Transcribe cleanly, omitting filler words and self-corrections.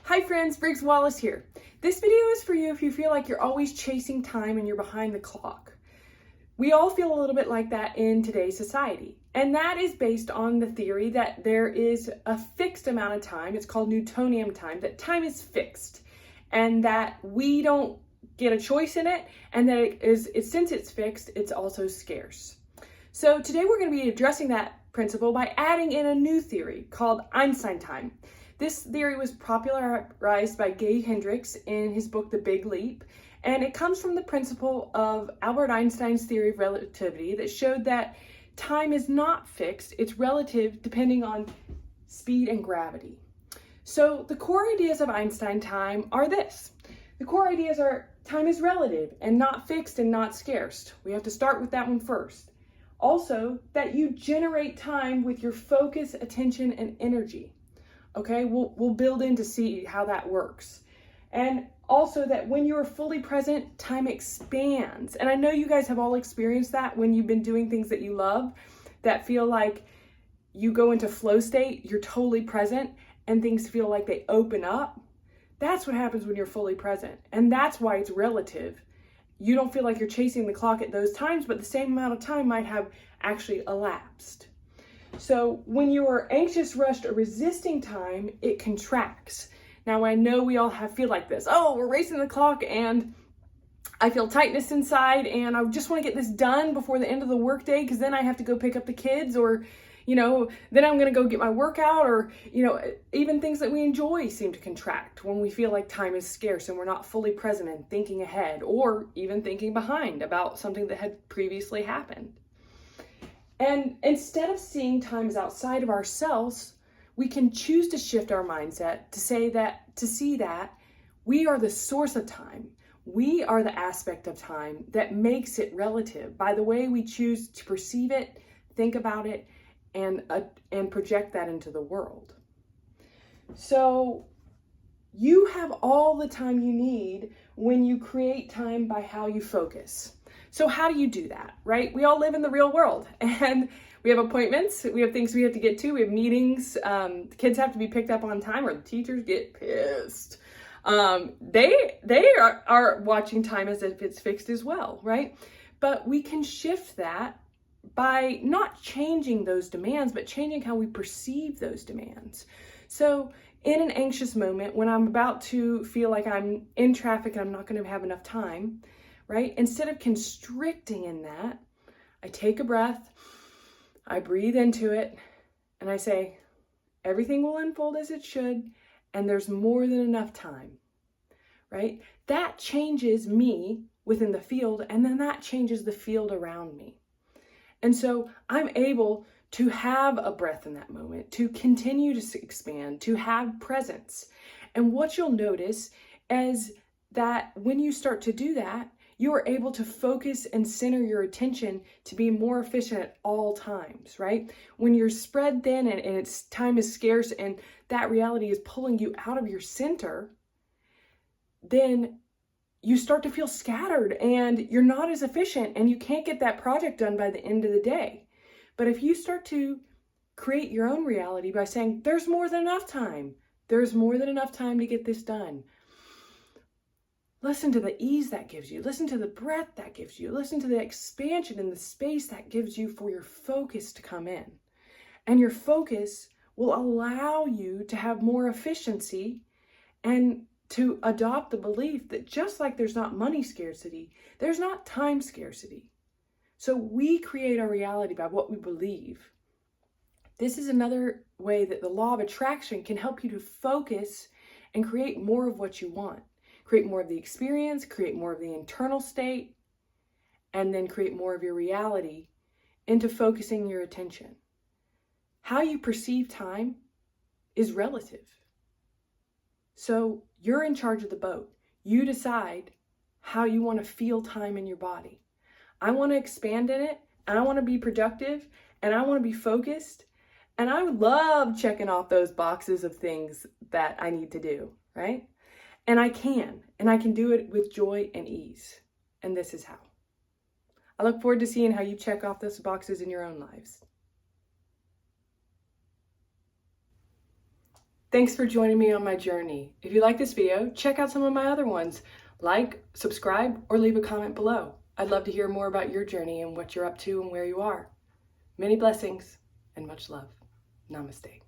Hi friends, Briggs Wallace here. This video is for you if you feel like you're always chasing time and you're behind the clock. We all feel a little bit like that in today's society. And that is based on the theory that there is a fixed amount of time, it's called Newtonian time, that time is fixed and that we don't get a choice in it, and that since it's fixed, it's also scarce. So today we're going to be addressing that principle by adding in a new theory called Einstein time. This theory was popularized by Gay Hendricks in his book, The Big Leap, and it comes from the principle of Albert Einstein's theory of relativity that showed that time is not fixed, it's relative depending on speed and gravity. So the core ideas of Einstein time are this. The core ideas are time is relative and not fixed and not scarce. We have to start with that one first. Also, that you generate time with your focus, attention, and energy. Okay, we'll build in to see how that works. And also that when you're fully present, time expands. And I know you guys have all experienced that when you've been doing things that you love, that feel like you go into flow state, you're totally present, and things feel like they open up. That's what happens when you're fully present. And that's why it's relative. You don't feel like you're chasing the clock at those times, but the same amount of time might have actually elapsed. So when you are anxious, rushed, or resisting time, it contracts. Now I know we all feel like this. Oh, we're racing the clock and I feel tightness inside and I just want to get this done before the end of the workday because then I have to go pick up the kids, or, then I'm going to go get my workout, or, even things that we enjoy seem to contract when we feel like time is scarce and we're not fully present and thinking ahead, or even thinking behind about something that had previously happened. And instead of seeing time as outside of ourselves, we can choose to shift our mindset to see that we are the source of time. We are the aspect of time that makes it relative by the way we choose to perceive it, think about it, and project that into the world. So you have all the time you need when you create time by how you focus. So how do you do that, right? We all live in the real world and we have appointments, we have things we have to get to, we have meetings, the kids have to be picked up on time or the teachers get pissed. They are watching time as if it's fixed as well, right? But we can shift that by not changing those demands, but changing how we perceive those demands. So in an anxious moment, when I'm about to feel like I'm in traffic and I'm not going to have enough time, right? Instead of constricting in that, I take a breath, I breathe into it, and I say, everything will unfold as it should, and there's more than enough time, right? That changes me within the field, and then that changes the field around me. And so I'm able to have a breath in that moment, to continue to expand, to have presence. And what you'll notice is that when you start to do that, you are able to focus and center your attention to be more efficient at all times, right? When you're spread thin and time is scarce and that reality is pulling you out of your center, then you start to feel scattered and you're not as efficient and you can't get that project done by the end of the day. But if you start to create your own reality by saying, there's more than enough time, there's more than enough time to get this done. Listen to the ease that gives you. Listen to the breath that gives you. Listen to the expansion and the space that gives you for your focus to come in. And your focus will allow you to have more efficiency and to adopt the belief that just like there's not money scarcity, there's not time scarcity. So we create our reality by what we believe. This is another way that the law of attraction can help you to focus and create more of what you want. Create more of the experience, create more of the internal state, and then create more of your reality into focusing your attention. How you perceive time is relative. So you're in charge of the boat. You decide how you want to feel time in your body. I want to expand in it, and I want to be productive, and I want to be focused, and I love checking off those boxes of things that I need to do, right? And I can do it with joy and ease. And this is how. I look forward to seeing how you check off those boxes in your own lives. Thanks for joining me on my journey. If you like this video, check out some of my other ones. Like, subscribe, or leave a comment below. I'd love to hear more about your journey and what you're up to and where you are. Many blessings and much love. Namaste.